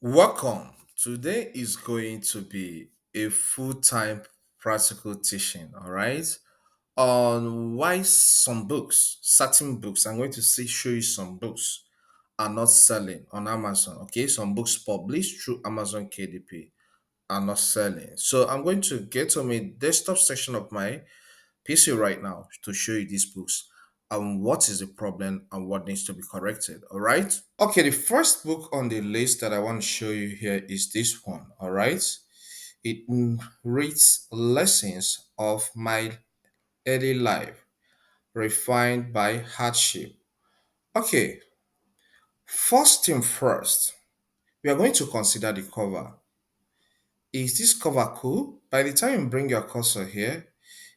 Welcome. Today is going to be a full-time practical teaching, all right? On why some books, certain books, I'm going to show you some books are not selling on Amazon. Okay, some books published through Amazon KDP are not selling. So I'm going to get to my desktop section of my PC right now to show you these books and what is the problem and what needs to be corrected. All right. Okay, the first book on the list that I want to show you here is this one. All right. It reads Lessons of My Early Life, Refined by Hardship. Okay, first thing first, we are going to consider the cover. Is this cover cool? By the time you bring your cursor here,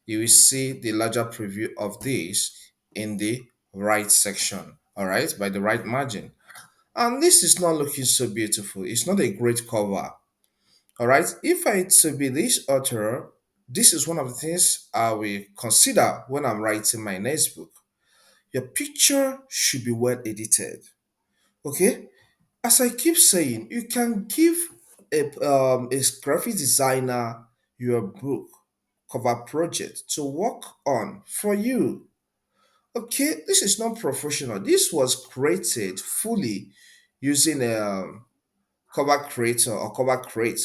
you will see the larger preview of this in the right section. All right, by the right margin. And this is not looking so beautiful. It's not a great cover. All right. If I to be this author, this is one of the things I will consider when I'm writing my next book. Your picture should be well edited. Okay. As I keep saying, you can give a graphic designer your book cover project to work on for you. Okay, this is not professional. This was created fully using a cover creator or cover crate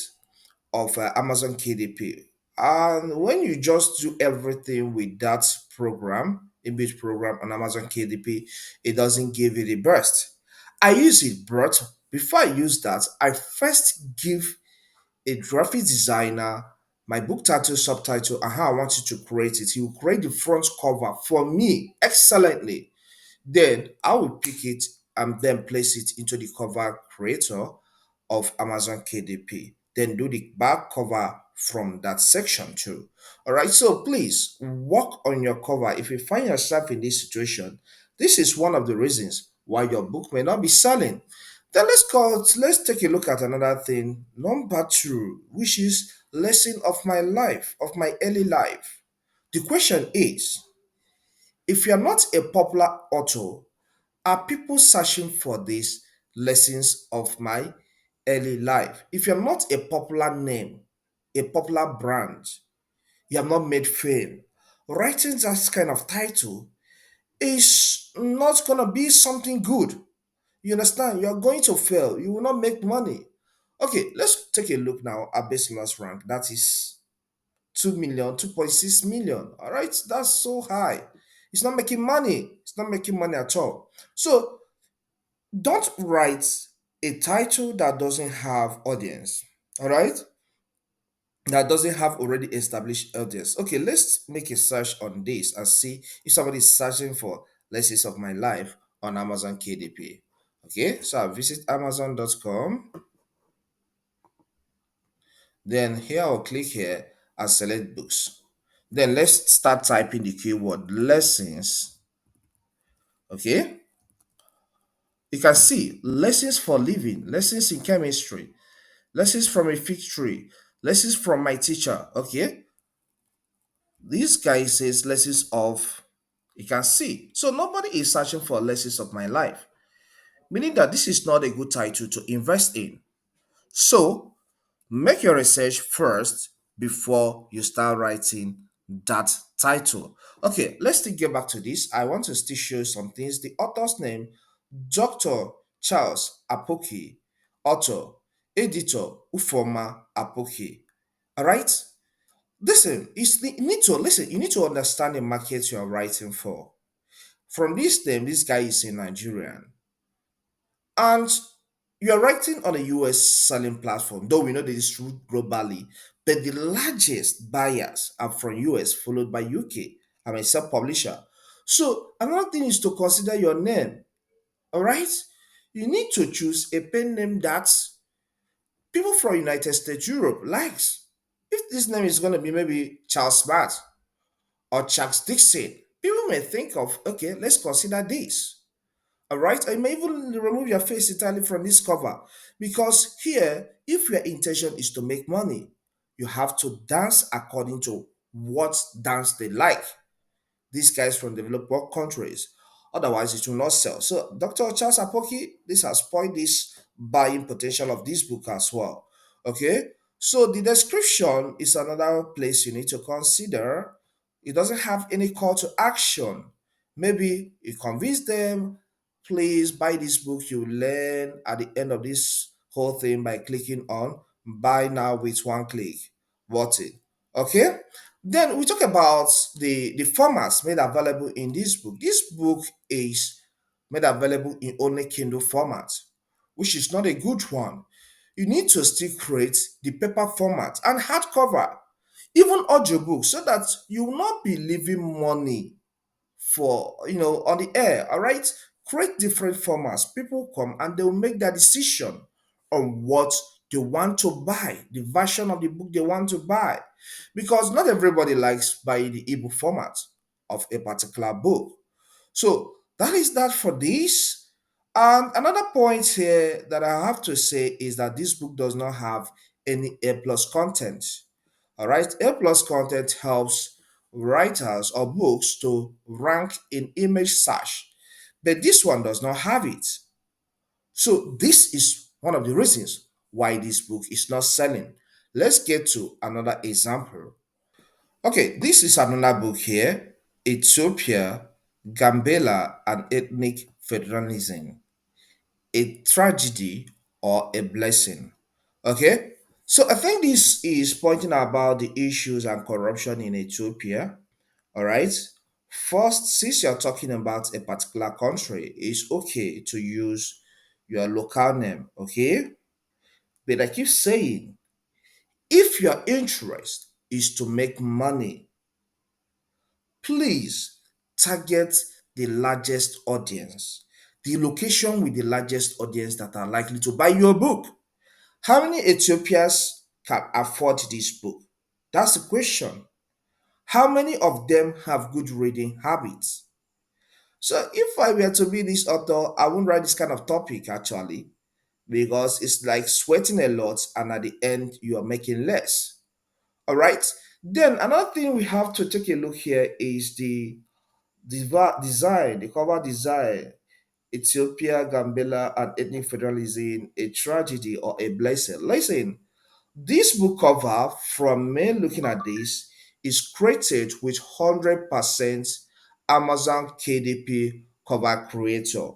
of Amazon KDP. And when you just do everything with that program, image program on Amazon KDP, it doesn't give you the burst. I use it, but before I use that, I first give a graphic designer my book title, subtitle, and how I want you to create it. He will create the front cover for me excellently. Then I will pick it and then place it into the cover creator of Amazon KDP. Then do the back cover from that section too. All right, so please work on your cover. If you find yourself in this situation, this is one of the reasons why your book may not be selling. Then let's take a look at another thing. Number two, which is lesson of my life, of my early life. The question is, if you're not a popular author, are people searching for these lessons of my early life? If you're not a popular name, a popular brand, you have not made fame, writing that kind of title is not going to be something good. You understand? You're going to fail. You will not make money. Okay, let's take a look now at base loss rank. That is 2 million, 2.6 million. All right, that's so high. It's not making money. It's not making money at all. So don't write a title that doesn't have audience. All right, that doesn't have already established audience. Okay, let's make a search on this and see if somebody is searching for lessons of my life on Amazon KDP. Okay, so I visit amazon.com. Then here I'll click here and select books. Then let's start typing the keyword lessons. Okay, you can see lessons for living, lessons in chemistry, lessons from a fig tree, lessons from my teacher. Okay, this guy says lessons of, you can see. So nobody is searching for lessons of my life, meaning that this is not a good title to invest in. So make your research first before you start writing that title. Okay, let's still get back to this. I want to still show some things. The author's name, Dr. Charles Apoki, author, editor, Ufoma Apoki. All right. Listen, you need to listen. You need to understand the market you are writing for. From this name, this guy is a Nigerian, and you are writing on a US selling platform. Though we know they distribute globally, but the largest buyers are from US, followed by UK. I'm a self-publisher. So another thing is to consider your name. All right, you need to choose a pen name that people from United States, Europe likes. If this name is going to be maybe Charles Smart or Chuck Dixon, people may think of, okay, let's consider this. All right, I may even remove your face entirely from this cover because here, if your intention is to make money, you have to dance according to what dance they like. These guys from developed world countries. Otherwise, it will not sell. So, Dr. Charles Apoki, this has spoiled this buying potential of this book as well. Okay, so the description is another place you need to consider. It doesn't have any call to action. Maybe you convince them, please buy this book. You learn at the end of this whole thing by clicking on buy now with one click button. Okay, then we talk about the formats made available in this book. This book is made available in only Kindle format, which is not a good one. You need to still create the paper format and hardcover, even audiobooks, so that you will not be leaving money for on the air. All right, create different formats. People come and they will make their decision on what they want to buy, the version of the book they want to buy, because not everybody likes buying the ebook format of a particular book. So that is that for this. And another point here that I have to say is that this book does not have any A plus content. All right, A plus content helps writers or books to rank in image search, but this one does not have it. So this is one of the reasons why this book is not selling. Let's get to another example. Okay, this is another book here, Ethiopia, Gambela, and Ethnic Federalism, a tragedy or a blessing. Okay, so I think this is pointing about the issues and corruption in Ethiopia. All right, first, since you're talking about a particular country, it's okay to use your local name, okay? But I keep saying, if your interest is to make money, please target the largest audience, the location with the largest audience that are likely to buy your book. How many Ethiopians can afford this book? That's the question. How many of them have good reading habits? So if I were to be this author, I wouldn't write this kind of topic actually, because it's like sweating a lot and at the end you are making less. All right. Then another thing we have to take a look here is the design, the cover design. Ethiopia, Gambela, and ethnic federalism, a tragedy or a blessing. Listen, this book cover, from me looking at this, is created with 100% Amazon KDP cover creator.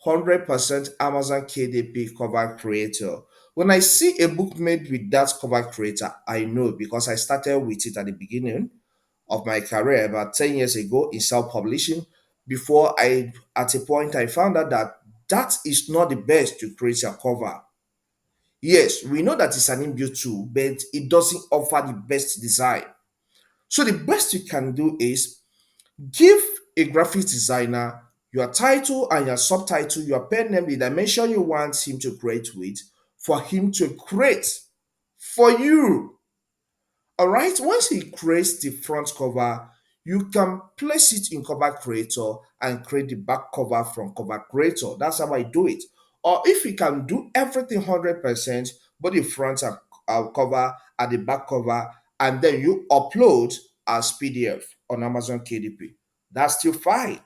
100% Amazon KDP cover creator. When I see a book made with that cover creator, I know because I started with it at the beginning of my career about 10 years ago in self-publishing. Before I, at a point, I found out that that is not the best to create a cover. Yes, we know that it's an inbuilt tool, but it doesn't offer the best design. So the best you can do is give a graphics designer your title and your subtitle, your pen name, the dimension you want him to create with, for him to create for you. All right, once he creates the front cover, you can place it in Cover Creator and create the back cover from Cover Creator. That's how I do it. Or if you can do everything 100%, both the front and cover and the back cover, and then you upload as PDF on Amazon KDP, that's still fine.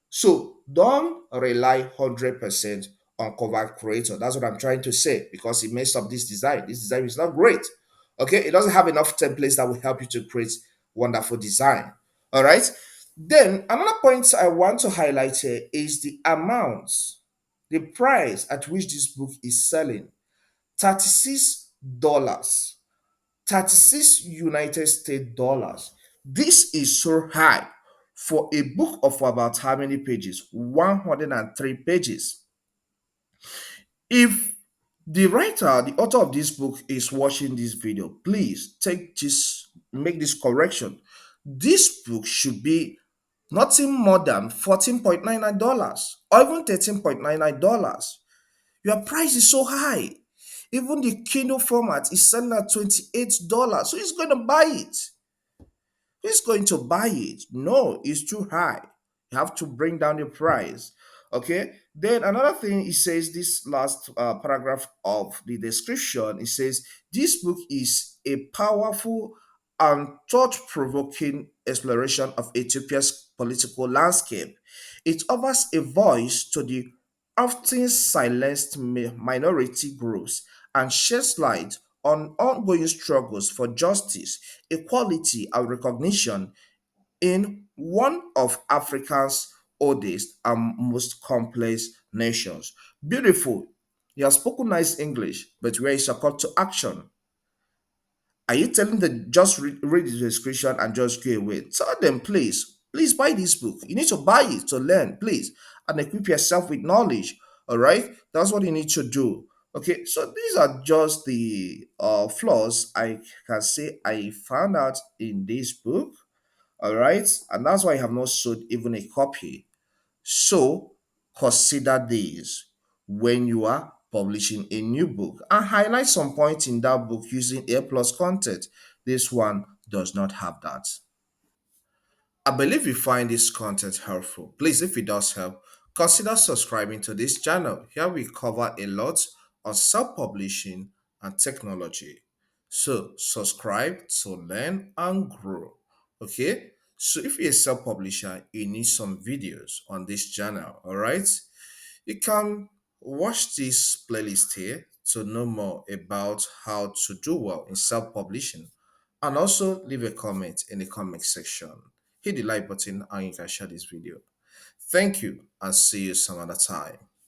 So don't rely 100% on cover creator. That's what I'm trying to say, because it messed up this design. This design is not great. Okay, it doesn't have enough templates that will help you to create wonderful design. All right. Then another point I want to highlight here is the amount, the price at which this book is selling. $36. 36 United States dollars. This is so high for a book of about how many pages? 103 pages. If the writer, the author of this book is watching this video, please make this correction. This book should be nothing more than $14.99 or even $13.99. Your price is so high. Even the Kindle format is selling at $28. So who's going to buy it? Who's going to buy it? No, it's too high. You have to bring down the price. Okay. Then another thing it says, this last paragraph of the description, it says this book is a powerful and thought-provoking exploration of Ethiopia's political landscape. It offers a voice to the often silenced minority groups and sheds light on ongoing struggles for justice, equality, and recognition in one of Africa's oldest and most complex nations. Beautiful. You have spoken nice English, but where is your call to action? Are you telling them just read the description and just go away? Tell them, please buy this book. You need to buy it to learn, please, and equip yourself with knowledge. All right, that's what you need to do. Okay, so these are just the flaws I can say I found out in this book. All right, and that's why I have not sold even a copy. So consider these when you are publishing a new book and highlight some points in that book using A plus content. This one does not have that. I believe you find this content helpful. Please, if it does help, consider subscribing to this channel. Here we cover a lot on self publishing and technology. So, subscribe to learn and grow. Okay? So, if you're a self publisher, you need some videos on this channel. All right? You can watch this playlist here to know more about how to do well in self publishing and also leave a comment in the comment section. Hit the like button and you can share this video. Thank you and see you some other time.